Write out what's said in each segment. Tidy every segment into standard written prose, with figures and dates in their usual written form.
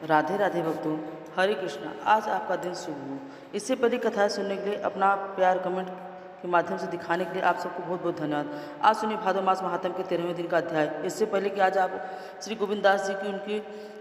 राधे राधे भक्तों, हरे कृष्णा। आज आपका दिन शुभ हो। इससे पहले कथाएं सुनने के लिए, अपना प्यार कमेंट के माध्यम से दिखाने के लिए आप सबको बहुत बहुत धन्यवाद। आज सुनिए भादो मास महात्म के 13वें दिन का अध्याय। इससे पहले कि आज आप श्री गोविंद दास जी की, उनके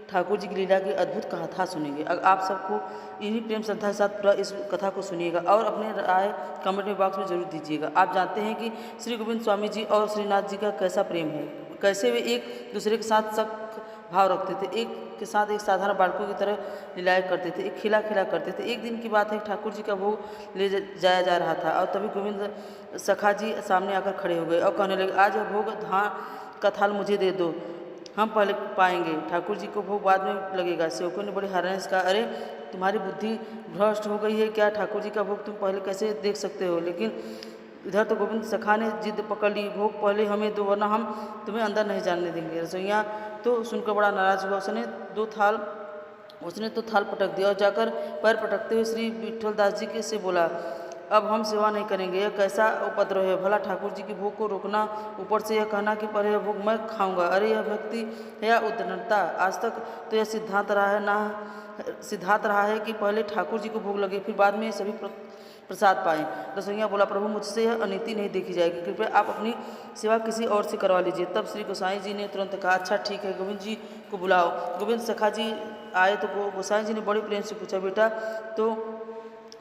ठाकुर जी की लीला की अद्भुत कथा सुनेंगे। आप सबको इन्हीं प्रेम श्रद्धा के साथ पूरा इस कथा को सुनिएगा और अपने राय कमेंट में बॉक्स में जरूर दीजिएगा। आप जानते हैं कि श्री गोविंद स्वामी जी और श्रीनाथ जी का कैसा प्रेम है, कैसे वे एक दूसरे के साथ सख्त भाव रखते थे, एक के साथ एक साधारण बालकों की तरह लीलाएं करते थे, एक खिला खिला करते थे। एक दिन की बात है, ठाकुर जी का भोग ले जाया जा रहा था और तभी गोविंद सखा जी सामने आकर खड़े हो गए और कहने लगे, आज यह भोग का थाल मुझे दे दो, हम पहले पाएंगे, ठाकुर जी को भोग बाद में लगेगा। सेवकों ने बड़ी हैरानी से कहा, अरे तुम्हारी बुद्धि भ्रष्ट हो गई है क्या? ठाकुर जी का भोग तुम पहले कैसे देख सकते हो? लेकिन इधर तो गोविंद सखा ने जिद पकड़ ली, भोग पहले हमें दो वरना हम तुम्हें अंदर नहीं जाने देंगे। रसोइया तो सुनकर बड़ा नाराज हुआ। उसने तो थाल पटक दिया और जाकर पैर पटकते हुए श्री विठल दास जी के से बोला, अब हम सेवा नहीं करेंगे। यह कैसा उपद्रव है? भला ठाकुर जी की भोग को रोकना, ऊपर से यह कहना कि पहले यह भोग मैं खाऊंगा। अरे यह भक्ति है या उदारता? आज तक तो यह सिद्धांत रहा है कि पहले ठाकुर जी को भोग लगे, फिर बाद में सभी प्रसाद पाएं। रसोइया बोला, प्रभु मुझसे यह अनीति नहीं देखी जाएगी, कृपया आप अपनी सेवा किसी और से करवा लीजिए। तब श्री गोसाई जी ने तुरंत कहा, अच्छा ठीक है, गोविंद जी को बुलाओ। गोविंद सखा जी आए तो गोसाई जी ने बड़े प्रेम से पूछा, बेटा तो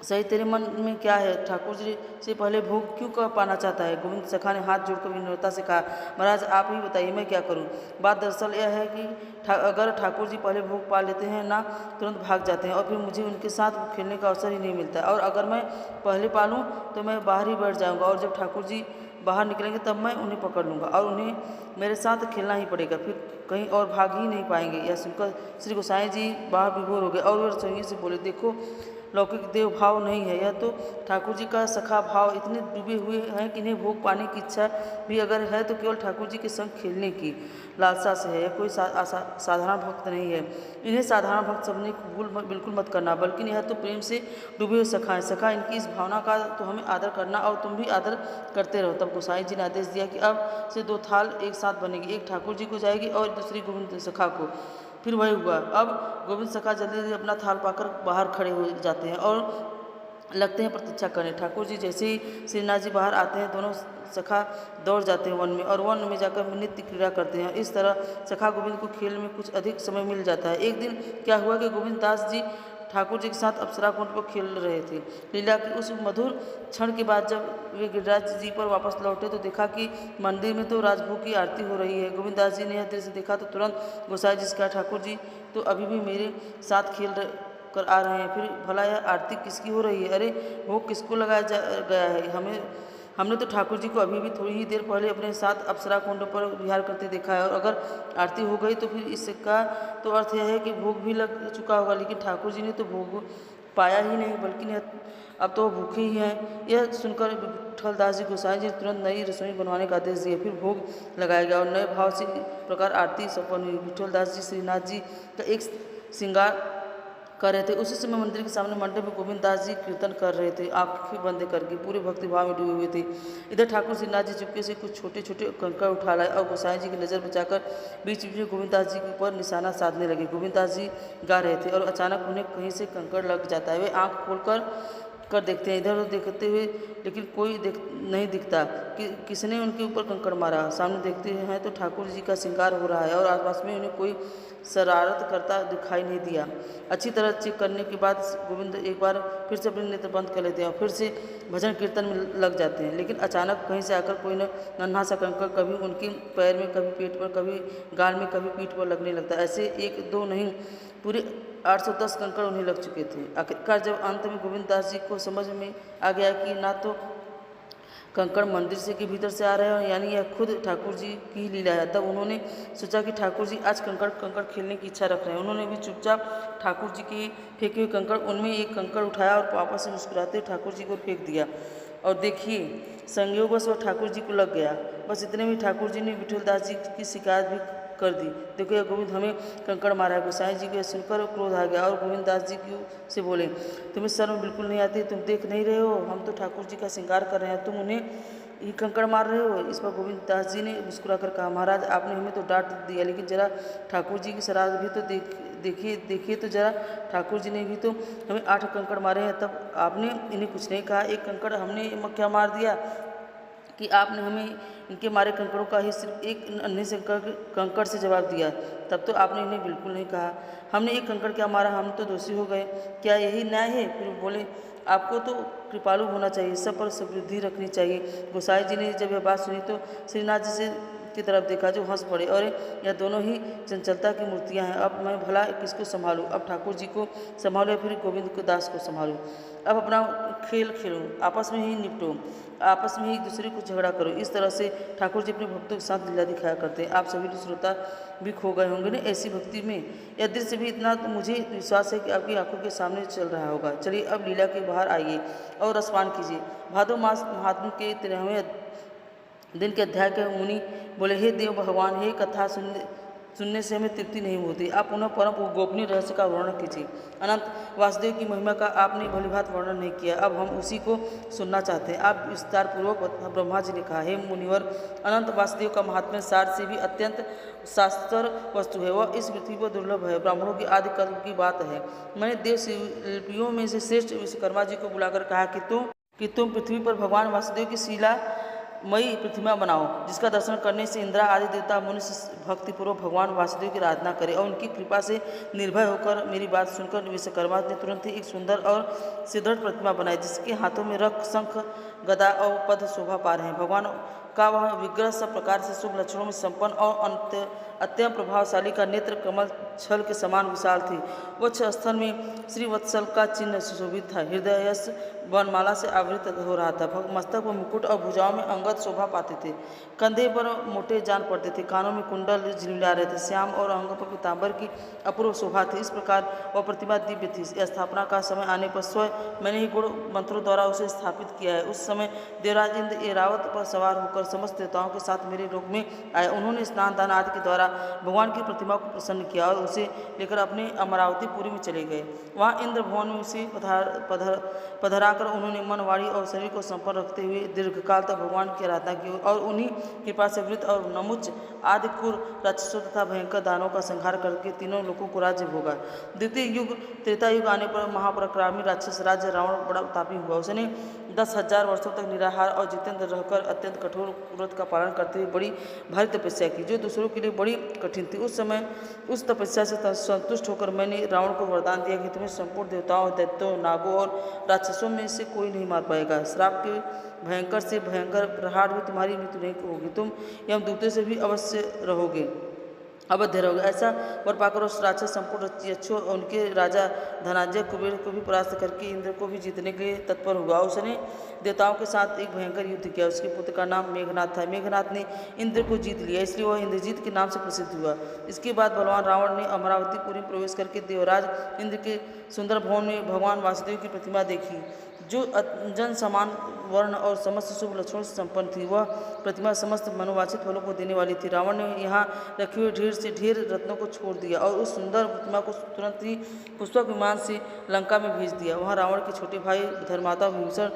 सही तेरे मन में क्या है? ठाकुर जी से पहले भोग क्यों पाना चाहता है? गोविंद सखा ने हाथ जोड़कर विनम्रता से कहा, महाराज आप ही बताइए, मैं क्या करूं? बात दरअसल यह है कि अगर ठाकुर जी पहले भोग पा लेते हैं ना, तुरंत भाग जाते हैं और फिर मुझे उनके साथ खेलने का अवसर ही नहीं मिलता। और अगर मैं पहले पा लूँ तो मैं बाहर ही बैठ जाऊँगा और जब ठाकुर जी बाहर निकलेंगे तब मैं उन्हें पकड़ लूँगा और उन्हें मेरे साथ खेलना ही पड़ेगा, फिर कहीं और भाग ही नहीं पाएंगे। यह सुनकर श्री गोसाई जी बाहर विभोर हो गए और वे रसोइये से बोले, देखो लौकिक देव भाव नहीं है, यह तो ठाकुर जी का सखा भाव। इतने डूबे हुए हैं कि इन्हें भोग पाने की इच्छा भी अगर है तो केवल ठाकुर जी के संग खेलने की लालसा से है। यह कोई साधारण भक्त नहीं है। इन्हें साधारण भक्त सबने बिल्कुल मत करना, बल्कि यह तो प्रेम से डूबे हुए सखा है। सखा इनकी इस भावना का तो हमें आदर करना और तुम भी आदर करते रहो। तब गोसाई जी ने आदेश दिया कि अब से दो थाल एक साथ बनेगी, एक ठाकुर जी को जाएगी और दूसरी गोविंद सखा को। फिर वही हुआ। अब गोविंद सखा जल्दी जल्दी अपना थाल पाकर बाहर खड़े हो जाते हैं और लगते हैं प्रतीक्षा करने। ठाकुर जी जैसे ही श्रीनाथ जी बाहर आते हैं, दोनों सखा दौड़ जाते हैं वन में और वन में जाकर नित्य क्रीड़ा करते हैं। इस तरह सखा गोविंद को खेल में कुछ अधिक समय मिल जाता है। एक दिन क्या हुआ कि गोविंद दास जी ठाकुर जी के साथ अप्सरा कुंड पर खेल रहे थे। लीला की उस मधुर क्षण के बाद जब वे गिरिराज जी पर वापस लौटे तो देखा कि मंदिर में तो राजभोग की आरती हो रही है। गोविंद दास जी ने यह दृश्य देखा तो तुरंत गोसाई जी से कहा, ठाकुर जी तो अभी भी मेरे साथ खेल कर आ रहे हैं, फिर भला यह आरती किसकी हो रही है? अरे भोग किसको लगाया गया है? हमने तो ठाकुर जी को अभी भी थोड़ी ही देर पहले अपने साथ अप्सरा कुंड पर विहार करते देखा है और अगर आरती हो गई तो फिर इसका तो अर्थ यह है कि भोग भी लग चुका होगा। लेकिन ठाकुर जी ने तो भोग पाया ही नहीं, बल्कि अब तो भूखे ही हैं। यह सुनकर विठल दास जी गोसाई जी तुरंत नई रसोई बनवाने का आदेश दिए। फिर भोग लगाया गया और नए भाव से प्रकार आरती संपन्न हुई। विठल दास जी श्रीनाथ जी का एक श्रृंगार कर रहे थे। उसी समय मंदिर के सामने मंडप में गोविंद दास जी कीर्तन कर रहे थे, आंखें बंद करके पूरे भक्ति भाव में डूबे हुए थे। इधर ठाकुर श्रीनाथ जी चुपके से कुछ छोटे छोटे कंकड़ उठा लाए और गोसाई जी की नज़र बचाकर बीच बीच में गोविंद दास जी के ऊपर निशाना साधने लगे। गोविंद दास जी गा रहे थे और अचानक उन्हें कहीं से कंकड़ लग जाता है। वे आँख खोलकर देखते हैं, इधर उधर देखते हुए, लेकिन कोई नहीं दिखता कि किसने उनके ऊपर कंकड़ मारा। सामने देखते हैं तो ठाकुर जी का श्रृंगार हो रहा है और आसपास में उन्हें कोई शरारत करता दिखाई नहीं दिया। अच्छी तरह चेक करने के बाद गोविंद एक बार फिर से अपने नेत्र बंद कर लेते हैं और फिर से भजन कीर्तन में लग जाते हैं। लेकिन अचानक कहीं से आकर कोई नन्हा सा कंकड़ कभी उनके पैर में, कभी पेट पर, कभी गाल में, कभी पीठ पर लगने लगता है। ऐसे एक दो नहीं, पूरे 810 कंकड़ उन्हें लग चुके थे। आखिरकार जब अंत में गोविंद दास जी को समझ में आ गया कि ना तो कंकड़ मंदिर से के भीतर से आ रहे हैं, यानी यह खुद ठाकुर जी की ही लीला है, तब उन्होंने सोचा कि ठाकुर जी आज कंकड़ खेलने की इच्छा रख रहे हैं। उन्होंने भी चुपचाप ठाकुर जी के फेंके हुए कंकड़, उनमें एक कंकड़ उठाया और वापस से मुस्कुराते ठाकुर जी को फेंक दिया और देखिए संयोगवश वह ठाकुर जी को लग गया। बस इतने में ठाकुर जी ने विठल दास जी की शिकायत भी कर दी, देखो यह गोविंद हमें कंकड़ मारा है। गोसाई जी को सुनकर क्रोध आ गया और गोविंद दास जी की से बोले, तुम्हें शर्म बिल्कुल नहीं आती? तुम देख नहीं रहे हो हम तो ठाकुर जी का श्रृंगार कर रहे हैं, तुम उन्हें ही कंकड़ मार रहे हो? इस पर गोविंद दास जी ने मुस्कुरा कर कहा, महाराज आपने हमें तो डांट दिया, लेकिन जरा ठाकुर जी की शरारत भी तो देखिए देखिए तो जरा, ठाकुर जी ने भी तो हमें 8 कंकड़ मारे हैं, तब आपने इन्हें कुछ नहीं कहा। एक कंकड़ हमने क्या मार दिया कि आपने हमें इनके मारे कंकड़ों का ही सिर्फ एक अन्य से कंकड़ से जवाब दिया, तब तो आपने इन्हें बिल्कुल नहीं कहा। हमने एक कंकड़ क्या मारा, हम तो दोषी हो गए, क्या यही न्याय है? फिर बोले, आपको तो कृपालु होना चाहिए, सब पर समृद्धि रखनी चाहिए। गोसाई जी ने जब यह बात सुनी तो श्रीनाथ जी से की तरफ देखा, जो हंस पड़े, और यह दोनों ही चंचलता की मूर्तियां हैं। अब मैं भला किसको संभालूं? अब ठाकुर जी को संभालो या फिर गोविंद को दास को संभालूं? अब अपना खेल खेलो, आपस में ही निपटो, आपस में ही एक दूसरे को झगड़ा करो। इस तरह से ठाकुर जी अपने भक्तों के साथ लीला दिखाया करते हैं। आप सभी श्रोता भी खो गए होंगे ना ऐसी भक्ति में। यह दृश्य भी इतना तो मुझे विश्वास है कि आपकी आंखों के सामने चल रहा होगा। चलिए अब लीला के बाहर आइए और रसपान कीजिए। भादो मास महात्म के 13वें दिन के अध्याय के मुनि बोले, हे देव भगवान, हे कथा सुनने से हमें तृप्ति नहीं होती, आप पुनः परम गोपनीय रहस्य का वर्णन कीजिए। अनंत वासुदेव की महिमा का आपने भलीभांति वर्णन नहीं किया, अब हम उसी को सुनना चाहते हैं। आप विस्तार पूर्वक ब्रह्मा जी ने कहा, हे मुनिवर, अनंत वासुदेव का महात्म्य सार से भी अत्यंत शास्त्र वस्तु है, वह इस पृथ्वी पर दुर्लभ है, ब्राह्मणों की आदि कर्म की बात है। मैंने देव शिल्पियों में से श्रेष्ठ विश्वकर्मा जी को बुलाकर कहा कि तुम पृथ्वी पर भगवान वासुदेव की शिला मई प्रतिमा बनाओ, जिसका दर्शन करने से इंद्रा आदि देवता मनुष्य भक्तिपूर्वक भगवान वासुदेव की आराधना करें, और उनकी कृपा से निर्भय होकर मेरी बात सुनकर विश्वकर्मा ने तुरंत ही एक सुंदर और सुदृढ़ प्रतिमा बनाई, जिसके हाथों में रख, शंख, गदा और पद शोभा पा रहे हैं। भगवान का वह विग्रह सब प्रकार से शुभ लक्षणों में संपन्न और अत्यंत प्रभावशाली का नेत्र कमल छल के समान विशाल थी। वक्ष स्थल में श्रीवत्सल का चिन्ह सुशोभित था, हृदय वनमाला से आवृत हो रहा था, मस्तक पर मुकुट और भुजाओं में अंगद शोभा पाते थे, कंधे पर मोटे जान पड़ते थे, कानों में कुंडल झिलमिला रहे थे, श्याम और अंगों पर पीताम्बर की अपूर्व शोभा थी। इस प्रकार वह प्रतिमा दिव्य थी। स्थापना का समय आने पर स्वयं मैंने ही गुण मंत्रों द्वारा उसे स्थापित किया है। उस समय देवराज इंद्र ऐरावत पर सवार होकर समस्त देवताओं के साथ मेरे लोक में आए। उन्होंने स्नान दान आदि के द्वारा भगवान की प्रतिमा को प्रसन्न किया और उसे लेकर अपने अमरावतीपुरी में चले गए। वहाँ इंद्र भवन में उसे पधराकर उन्होंने मन, वाणी और शरीर को संपन्न रखते हुए दीर्घकाल तक भगवान की आराधना की और उन्हीं कृपा से वृत्त और नमुच आदि कुर राक्षसों तथा भयंकर दानों का संहार करके तीनों लोगों को राज्य भोगा। द्वितीय युग त्रेता युग आने पर महापराक्रमी राक्षस राज्य रावण बड़ा तापी हुआ। उसने 10,000 वर्षों तक निराहार और जितेंद्र रहकर अत्यंत कठोर व्रत का पालन करते हुए बड़ी भारी तपस्या की, जो दूसरों के लिए बड़ी कठिन थी। उस समय उस तपस्या से संतुष्ट होकर मैंने रावण को वरदान दिया कि तुम्हें संपूर्ण देवताओं, दैत्यों, नागों और राक्षसों में से कोई नहीं मार पाएगा। श्राप के भयंकर से भयंकर प्रहार भी तुम्हारी मृत्यु नहीं होगी, तुम यमदूतों से भी अवश्य रहोगे, अवध्य रहोगे। ऐसा वर पाकर उस राक्षस संपूर्ण यक्षों और उनके राजा धनाजय कुबेर को भी परास्त करके इंद्र को भी जीतने के लिए तत्पर हुआ। उसने देवताओं के साथ एक भयंकर युद्ध किया। उसके पुत्र का नाम मेघनाथ था। मेघनाथ ने इंद्र को जीत लिया, इसलिए वह इंद्रजीत के नाम से प्रसिद्ध हुआ। इसके बाद बलवान रावण ने अमरावतीपुरी में प्रवेश करके देवराज इंद्र के सुंदर भवन में भगवान वासुदेव की प्रतिमा देखी, जो जन समान वर्ण और समस्त शुभ लक्षणों से संपन्न थी। वह प्रतिमा समस्त मनोवांछित फलों को देने वाली थी। रावण ने यहाँ रखे हुए ढेर से ढेर रत्नों को छोड़ दिया और उस सुंदर प्रतिमा को तुरंत ही पुष्पक विमान से लंका में भेज दिया। वहाँ रावण के छोटे भाई धर्माता विभीषण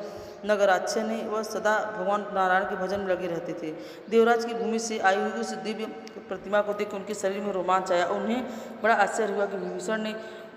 नगराच्य ने वह सदा भगवान नारायण के भजन में लगे रहते थे। देवराज की भूमि से आई हुई उस दिव्य प्रतिमा को देख उनके शरीर में रोमांच आया। उन्हें बड़ा आश्चर्य हुआ कि विभीषण ने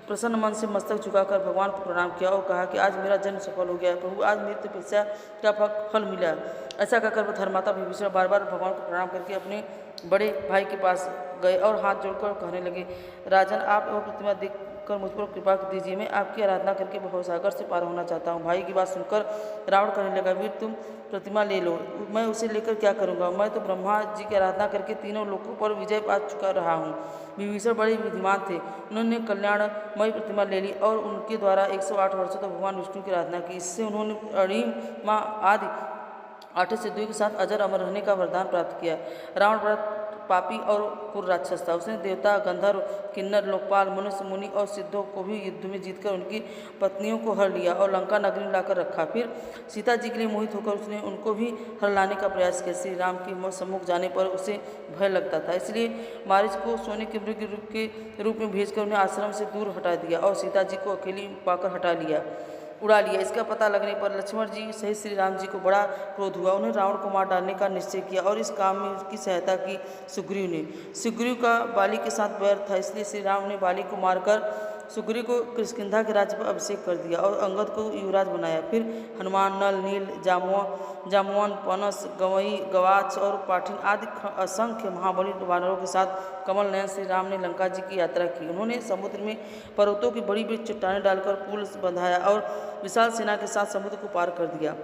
प्रसन्न मन से मस्तक झुकाकर भगवान को प्रणाम किया और कहा कि आज मेरा जन्म सफल हो गया है, प्रभु आज मेरी तपस्या का फल मिला। ऐसा कहकर धर्माता विभीषण बार बार भगवान को प्रणाम करके अपने बड़े भाई के पास गए और हाथ जोड़कर कहने लगे, राजन, आप वह प्रतिमा देखकर मुझ पर कृपा दीजिए, मैं आपकी आराधना करके भवसागर से पार होना चाहता हूँ। भाई की बात सुनकर रावण कहने लगा, वीर, तुम प्रतिमा ले लो, मैं उसे लेकर क्या करूँगा? मैं तो ब्रह्मा जी की आराधना करके तीनों लोकों पर विजय पा चुका रहा हूँ। विभीषण बड़े विद्वान थे। उन्होंने कल्याणमयी प्रतिमा ले ली और उनके द्वारा 108 वर्षों तक भगवान विष्णु की आराधना की। इससे उन्होंने अणिमा आदि 8 सिद्धियों के साथ अजर अमर रहने का वरदान प्राप्त किया। रावण बड़ा पापी और क्रूर राक्षस था। उसने देवता, गंधर्व, किन्नर, लोकपाल, मनुष्य, मुनि और सिद्धों को भी युद्ध में जीतकर उनकी पत्नियों को हर लिया और लंका नगरी में लाकर रखा। फिर सीता जी के लिए मोहित होकर उसने उनको भी हर लाने का प्रयास किया। श्री राम के सम्मुख जाने पर उसे भय लगता था, इसलिए मारीच को सोने के मृग के रूप में भेजकर उन्हें आश्रम से दूर हटा दिया और सीता जी को अकेली पाकर हटा लिया। उड़ा लिया। इसका पता लगने पर लक्ष्मण जी सहित श्री राम जी को बड़ा क्रोध हुआ। उन्हें रावण को मार डालने का निश्चय किया और इस काम में उसकी सहायता की सुग्रीव ने। सुग्रीव का बाली के साथ बैर था, इसलिए श्री राम ने बाली को मारकर सुग्रीव को किष्किंधा के राज्य पर अभिषेक कर दिया और अंगद को युवराज बनाया। फिर हनुमान, नल, नील, जामुवन, पनस, गवई, गवाच और पाठिन आदि असंख्य महाबली वानरों के साथ कमल नयन श्री राम ने लंका जी की यात्रा की। उन्होंने समुद्र में पर्वतों की बड़ी बड़ी चट्टानें डालकर पुल बंधाया और विशाल सेना के साथ समुद्र को पार कर दिया।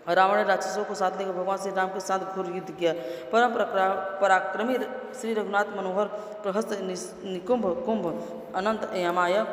रावण ने राक्षसों को साथ लेकर भगवान श्री राम के साथ घोर युद्ध किया। परम पराक्रमी श्री रघुनाथ मनोहर प्रहस्त निकुंभ कुंभ अनंत यमायक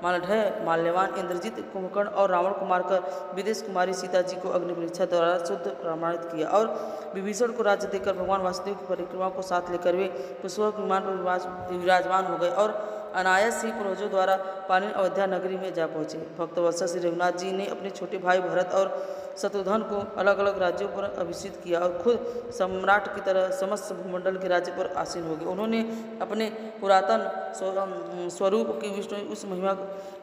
मालढय माल्यवान इंद्रजीत कुंभकर्ण और रावण को मारकर विदेश कुमारी सीता जी को अग्नि परीक्षा द्वारा शुद्ध प्रमाणित किया और विभीषण को राज्य देकर भगवान वासुदेव की परिक्रमा को साथ लेकर वे पुष्पक विमान पर विराजमान हो गए और अनायास ही पूर्वजों द्वारा पालीन अयोध्या नगरी में जा पहुँचे। भक्तवत्सल श्री रघुनाथ जी ने अपने छोटे भाई भरत और शत्रुघ्न को अलग अलग राज्यों पर अभिषिक्त किया और खुद सम्राट की तरह समस्त भूमंडल के राज्य पर आसीन हो गए। उन्होंने अपने पुरातन स्वरूप की विष्णु उस महिमा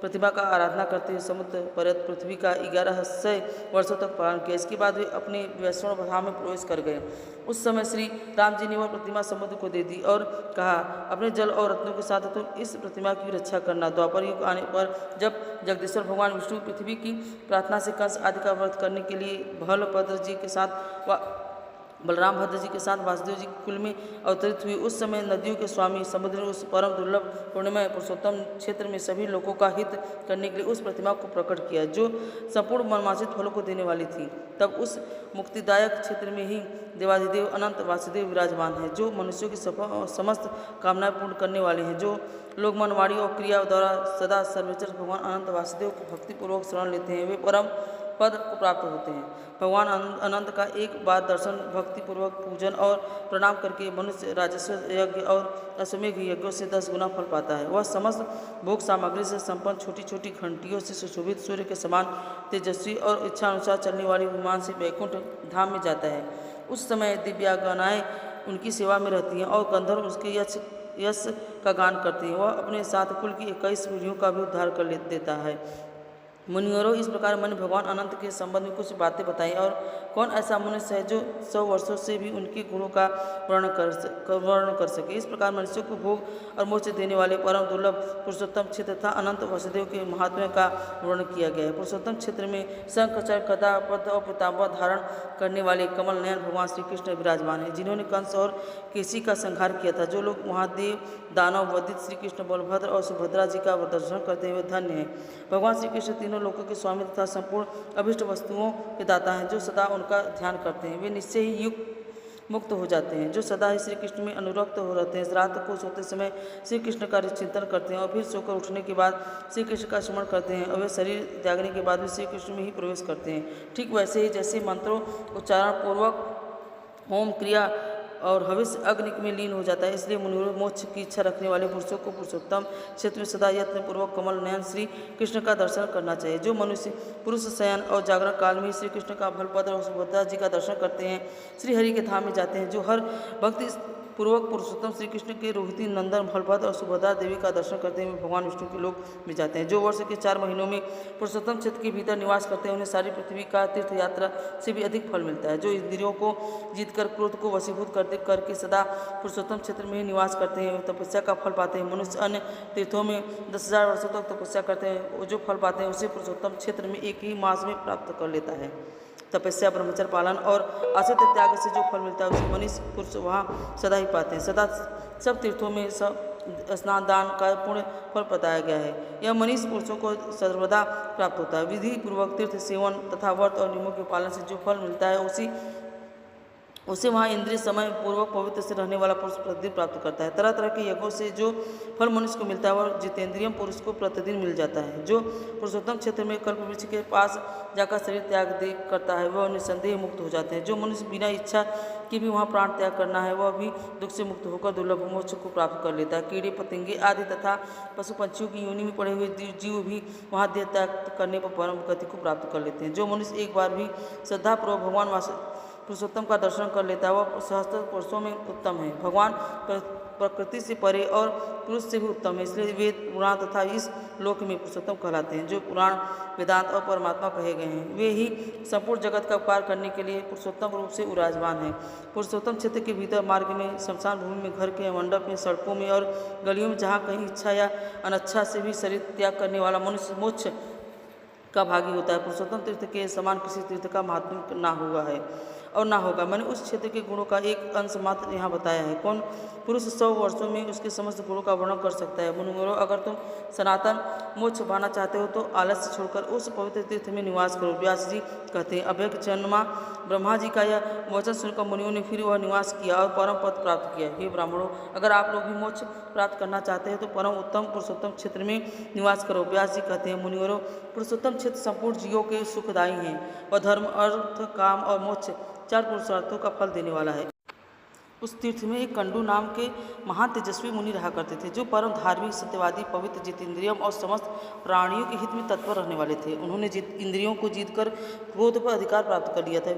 प्रतिभा का आराधना करते हुए समुद्र पर्यत पृथ्वी का 1100 वर्षों तक पालन किया। इसके बाद वे अपने वैष्णव धाम में प्रवेश कर गए। उस समय श्री राम जी ने वह प्रतिमा समुद्र को दे दी और कहा, अपने जल और रत्नों के साथ तुम इस प्रतिमा की रक्षा करना। द्वापर युग आने पर जब जगदीश्वर भगवान विष्णु पृथ्वी की प्रार्थना से कंस आदि का व्रत करने के लिए बलभद्र जी के साथ बलराम भद्र जी के साथ वासुदेव जी कुल में अवतरित हुई, उस समय नदियों के स्वामी समुद्र ने उस परम दुर्लभ पूर्णिमा पुरुषोत्तम क्षेत्र में सभी लोगों का हित करने के लिए उस प्रतिमा को प्रकट किया जो संपूर्ण मनमांसित फलों को देने वाली थी। तब उस मुक्तिदायक क्षेत्र में ही देवाधिदेव अनंत वासुदेव विराजमान है, जो मनुष्यों की समस्त कामनाएं पूर्ण करने वाले हैं। जो लोग मन, वाणी और क्रिया द्वारा सदा सर्वेश्वर भगवान अनंत वासुदेव की भक्तिपूर्वक शरण लेते हैं, वे परम पद को प्राप्त होते हैं। भगवान अनंत का एक बार दर्शन, भक्तिपूर्वक पूजन और प्रणाम करके मनुष्य राजस्व यज्ञ और अश्वमेघ यज्ञों से 10 गुना फल पाता है। वह समस्त भोग सामग्री से संपन्न छोटी छोटी घंटियों से सुशोभित सूर्य के समान तेजस्वी और इच्छा अनुसार चलने वाली विमान से वैकुंठ धाम में जाता है। उस समय दिव्यागनाएं उनकी सेवा में रहती हैं और गंधर्व उसके यश का गान करते हैं। वह अपने साथ कुल की 21 पीढ़ियों का भी उद्धार कर देता है। मुनिवरों, इस प्रकार मैंने भगवान अनंत के संबंध में कुछ बातें बताई। और कौन ऐसा मनुष्य है जो 100 वर्षों से भी उनके गुणों का वर्णन कर सके। इस प्रकार मनुष्यों को भोग और मोक्ष देने वाले परम दुर्लभ पुरुषोत्तम क्षेत्र तथा अनंत वसुदेव के महात्म्य का वर्णन किया गया है। पुरुषोत्तम क्षेत्र में शंख, चक्र, गदा, पद्म और पीताम्बर धारण करने वाले कमल नयन भगवान श्री कृष्ण विराजमान है, जिन्होंने कंस और केसी का संहार किया था। जो लोग महादेव, दानव, वधित श्री कृष्ण, बलभद्र और सुभद्रा जी का दर्शन करते हैं वे धन्य हैं। भगवान श्री कृष्ण तीनों लोकों के स्वामी तथा संपूर्ण अभिष्ट वस्तुओं के दाता हैं। जो सदा उनका ध्यान करते हैं वे निश्चय ही युक्त मुक्त हो जाते हैं। जो सदा ही श्री कृष्ण में अनुरक्त हो रहते हैं, रात को सोते समय श्री कृष्ण का चिंतन करते हैं और फिर सोकर उठने के बाद श्री कृष्ण का स्मरण करते हैं और वे शरीर त्यागने के बाद भी श्री कृष्ण में ही प्रवेश करते हैं। ठीक वैसे ही जैसे मंत्रों उच्चारण पूर्वक होम क्रिया और भविष्य अग्नि में लीन हो जाता है, इसलिए मुनिवरों, मोक्ष की इच्छा रखने वाले पुरुषों को पुरुषोत्तम क्षेत्र में सदा यत्न पूर्वक कमल नयन श्री कृष्ण का दर्शन करना चाहिए। जो मनुष्य पुरुष शयन और जागरण काल में श्री कृष्ण का बलभद्र और सुभद्रा जी का दर्शन करते हैं, श्री हरि के धाम में जाते हैं। जो हर भक्ति पूर्वक पुरुषोत्तम श्री कृष्ण के रोहिणी नंदन बलभद्र और सुभद्रा देवी का दर्शन करते हुए भगवान विष्णु के लोक में जाते हैं। जो वर्ष के 4 महीनों में पुरुषोत्तम क्षेत्र के भीतर निवास करते हैं, उन्हें सारी पृथ्वी का तीर्थ यात्रा से भी अधिक फल मिलता है। जो इंद्रियों को जीतकर क्रोध को वशीभूत करके सदा पुरुषोत्तम क्षेत्र में ही निवास करते हैं, तपस्या का फल पाते हैं। मनुष्य अन्य तीर्थों में 10,000 वर्षों तक तपस्या करते हैं, वो जो फल पाते हैं उसे पुरुषोत्तम क्षेत्र में एक ही मास में प्राप्त कर लेता है। तपस्या, ब्रह्मचर्य पालन और असत्य त्याग से जो फल मिलता है उसे मनुष्य पुरुष वहाँ सदा ही पाते हैं। सदा सब तीर्थों में सब स्नान दान का पुण्य फल बताया गया है। यह मनुष्य पुरुषों को सर्वदा प्राप्त होता है। विधि पूर्वक तीर्थ सेवन तथा व्रत और नियमों के पालन से जो फल मिलता है उसे वहाँ इंद्रिय समय पूर्वक पवित्र से रहने वाला पुरुष प्रतिदिन प्राप्त करता है। तरह तरह के यज्ञों से जो फल मनुष्य को मिलता है वह जितेंद्रियम पुरुष को प्रतिदिन मिल जाता है। जो पुरुषोत्तम क्षेत्र में कल्प वृक्ष के पास जाकर शरीर त्याग करता है वह निसंदेह मुक्त हो जाते हैं। जो मनुष्य बिना इच्छा कि भी वहाँ प्राण त्याग करना है वह भी दुख से मुक्त होकर दुर्लभ मोक्ष को प्राप्त कर लेता है। कीड़े पतंगे आदि तथा पशु पंछियों की योनि में पड़े हुए जीव भी वहाँ देह त्याग करने पर परम गति को प्राप्त कर लेते हैं। जो मनुष्य एक बार भी श्रद्धापूर्वक भगवान पुरुषोत्तम का दर्शन कर लेता है वह सहस्त्र पुरुषों में उत्तम है। भगवान प्रकृति से परे और पुरुष से भी उत्तम है, इसलिए वेद पुराण तथा इस लोक में पुरुषोत्तम कहलाते हैं। जो पुराण वेदांत और परमात्मा कहे गए हैं वे ही संपूर्ण जगत का उपकार करने के लिए पुरुषोत्तम रूप से विराजमान है। पुरुषोत्तम क्षेत्र के भीतर मार्ग में, शमशान भूमि में, घर के मंडप में, सड़कों में और गलियों में जहाँ कहीं इच्छा या अनिच्छा से भी शरीर त्याग करने वाला मनुष्य मोक्ष का भागी होता है। पुरुषोत्तम तीर्थ के समान किसी तीर्थ का महात्म्य ना हुआ है और ना होगा। मैंने उस क्षेत्र के गुणों का एक अंश मात्र यहाँ बताया है। कौन पुरुष 100 वर्षों में उसके समस्त गुणों का वर्णन कर सकता है। मुनिवरों, अगर तुम सनातन मोक्ष पाना चाहते हो तो आलस्य छोड़कर उस पवित्र तीर्थ में निवास करो। व्यास जी कहते हैं, अभय जन्मा ब्रह्मा जी का यह वचन सुनकर मुनियों ने फिर वह निवास किया और परम पद प्राप्त किया। हे ब्राह्मणों, अगर आप लोग भी मोक्ष प्राप्त करना चाहते हैं तो परम उत्तम पुरुषोत्तम क्षेत्र में निवास करो। व्यास जी कहते हैं, मुनिवरों, पुरुषोत्तम क्षेत्र संपूर्ण जीवों के सुखदायी हैं। वह धर्म, अर्थ, काम और मोक्ष 4 पुरुषार्थों का फल देने वाला है। उस तीर्थ में एक कंडू नाम के महान तेजस्वी मुनि रहा करते थे, जो परम धार्मिक, सत्यवादी, पवित्र, जितेंद्रियम और समस्त प्राणियों के हित में तत्पर रहने वाले थे। उन्होंने इंद्रियों को जीतकर क्रोध पर अधिकार प्राप्त कर लिया था।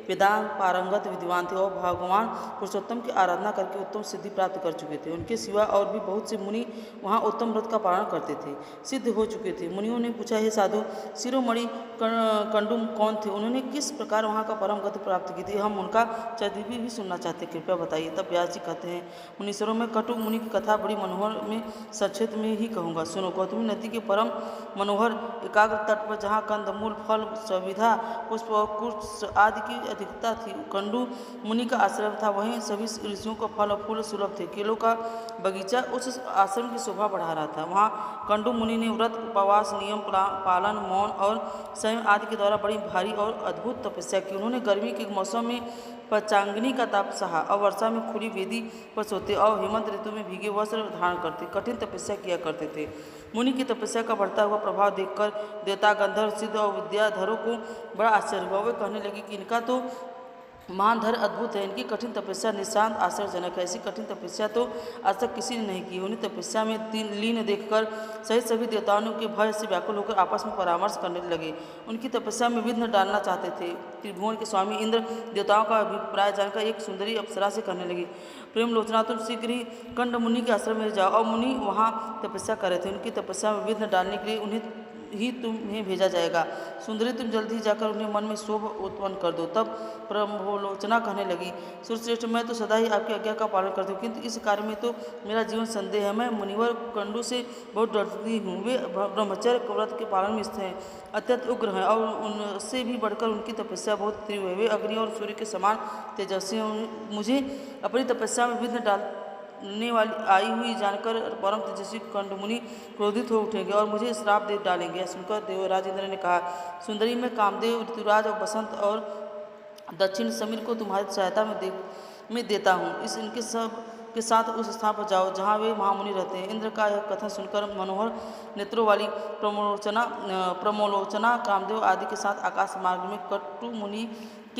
वेदांत पारंगत विद्वान थे और भगवान पुरुषोत्तम की आराधना करके उत्तम सिद्धि प्राप्त कर चुके थे। उनके सिवा और भी बहुत से मुनि वहाँ उत्तम व्रत का पालन करते थे, सिद्ध हो चुके थे। मुनियों ने पूछा, हे साधु, शिरोमणि कंडू कौन थे? उन्होंने किस प्रकार वहाँ का परम गति प्राप्त की थी? हम उनका चरित्र भी सुनना चाहते, कृपया बताइए। तब व्यास जी कहते हैं, मुनीश्वरों में कटु मुनि की कथा बड़ी मनोहर में संक्षेप में ही कहूँगा, सुनो। गौतमी नदी के परम मनोहर एकाग्र तट पर जहाँ कंदमूल, फल, सविधा, पुष्प और कुश आदि की अधिकता थी, कंडू मुनि का आश्रम था। वहीं सभी ऋषियों को फल और फूल सुलभ थे। केलों का बगीचा उस आश्रम की शोभा बढ़ा रहा था। वहाँ कंडू मुनि ने व्रत, उपवास, नियम पालन, मौन और संयम आदि के द्वारा बड़ी भारी और अद्भुत तपस्या की। उन्होंने गर्मी के मौसम में पंचांगनी का ताप सहा और वर्षा में खुली वेदी पर सोते और हेमंत ऋतु में भीगे वस्त्र धारण करते, कठिन तपस्या किया करते थे। मुनि की तपस्या का बढ़ता हुआ प्रभाव देखकर देवता, गंधर्व, सिद्ध और विद्याधरों को बड़ा आश्चर्य हुआ। वे कहने लगे कि इनका तो महान धैर्य अद्भुत है, इनकी कठिन तपस्या निशांत आश्चर्यजनक है। ऐसी कठिन तपस्या तो आज तक किसी ने नहीं की। उन्हें तपस्या में लीन देखकर सहित सभी देवताओं के भय से व्याकुल होकर आपस में परामर्श करने लगे। उनकी तपस्या में विघ्न डालना चाहते थे। त्रिभुवन के स्वामी इंद्र देवताओं का अभिप्राय जानकर एक सुंदरी अप्सरा से कहने लगी, प्रेम लोचना, तुम शीघ्र ही कंड मुनि के आश्रम में जाओ। और मुनि वहाँ तपस्या कर रहे थे। उनकी तपस्या में विघ्न डालने के लिए उन्हें ही तुम्हें भेजा जाएगा। सुंदरी, तुम जल्दी जाकर उन्हें मन में शोभ उत्पन्न कर दो। तब प्रमलोचना कहने लगी, सुरश्रेष्ठ, मैं तो सदा ही आपकी आज्ञा का पालन करती हूँ, किंतु इस कार्य में तो मेरा जीवन संदेह है। मैं मुनिवर कंडू से बहुत डरती हूँ। वे ब्रह्मचर्य व्रत के पालन में स्थित हैं, अत्यंत उग्र हैं और उनसे भी बढ़कर उनकी तपस्या बहुत तीव्र है। वे अग्नि और सूर्य के समान तेजस्वी हैं। मुझे अपनी तपस्या में विघ्न डालने वाली आई हुई जानकर परम तेजस्वी कंडमुनि क्रोधित हो उठेंगे और मुझे श्राप दे डालेंगे। यह सुनकर देवराज इंद्र ने कहा, सुंदरी, मैं कामदेव, ऋतुराज और बसंत और दक्षिण समीर को तुम्हारी सहायता में देता हूँ। इनके सब के साथ उस स्थान पर जाओ जहाँ वे महामुनि रहते हैं। इंद्र का यह कथन सुनकर मनोहर नेत्रों वाली प्रमोलोचना कामदेव आदि के साथ आकाश मार्ग में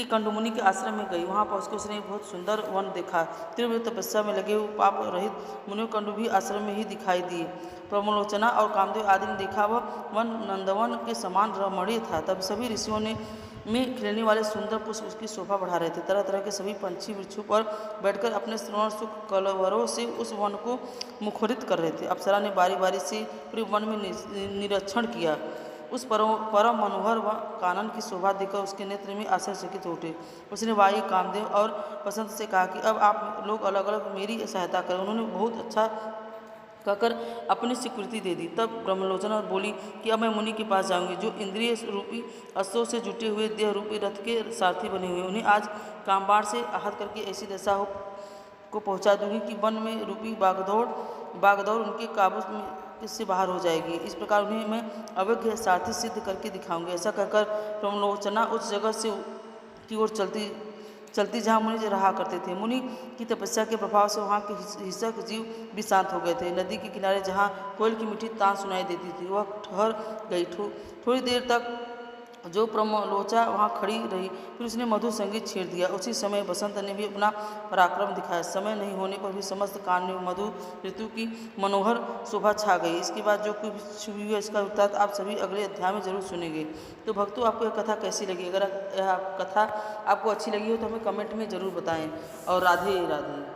कंडू मुनि के आश्रम में गई। वहाँ पहुँचकर उसने बहुत सुंदर वन देखा। तीव्र तपस्या में लगे हुए पाप रहित मुनि कंडू भी आश्रम में ही दिखाई दिए। प्रमोलोचना और कामदेव आदि ने देखा वह वन नंदवन के समान रमणीय था। तब सभी ऋषियों में खिलने वाले सुंदर पुष्प उसकी शोभा बढ़ा रहे थे। तरह तरह के सभी पंछी वृक्षों पर बैठकर अपने श्रवण सुख कलवरों से उस वन को मुखरित कर रहे थे। अप्सरा ने बारी बारी से पूरे वन में निरीक्षण किया। उस परम मनोहर व कानन की शोभा देखकर उसके नेत्र में आश्चर्यचकित हो उठे। उसने वायु, कामदेव और बसंत से कहा कि अब आप लोग अलग अलग मेरी सहायता करें। उन्होंने बहुत अच्छा कहकर अपनी स्वीकृति दे दी। तब ब्रह्मलोचना बोली कि अब मैं मुनि के पास जाऊंगी, जो इंद्रिय रूपी अस्त्रों से जुटे हुए देह रूपी रथ के सारथी बने हुए। उन्हें आज कामबाण से आहत करके ऐसी दशा को पहुंचा दूंगी कि वन में रूपी बागदौड़ उनके काबू में इससे बाहर हो जाएगी। इस प्रकार उन्हें मैं अवज्ञ सारथी सिद्ध करके दिखाऊंगी। ऐसा कहकर ब्रह्मलोचना उस जगह से की ओर चलती जहाँ मुनि रहा करते थे। मुनि की तपस्या के प्रभाव से वहाँ के हिंसक जीव भी शांत हो गए थे। नदी के किनारे जहाँ कोयल की मीठी तान सुनाई देती थी वह ठहर गई। थोड़ी देर तक जो प्रमलोचा वहाँ खड़ी रही, फिर उसने मधुर संगीत छेड़ दिया। उसी समय बसंत ने भी अपना पराक्रम दिखाया। समय नहीं होने पर भी समस्त कान में मधु ऋतु की मनोहर शोभा छा गई। इसके बाद जो कुछ हुई है इसका वृत्तांत आप सभी अगले अध्याय में जरूर सुनेंगे। तो भक्तों, आपको यह कथा कैसी लगी? अगर यह कथा आपको अच्छी लगी हो तो हमें कमेंट में ज़रूर बताएं। और राधे राधे।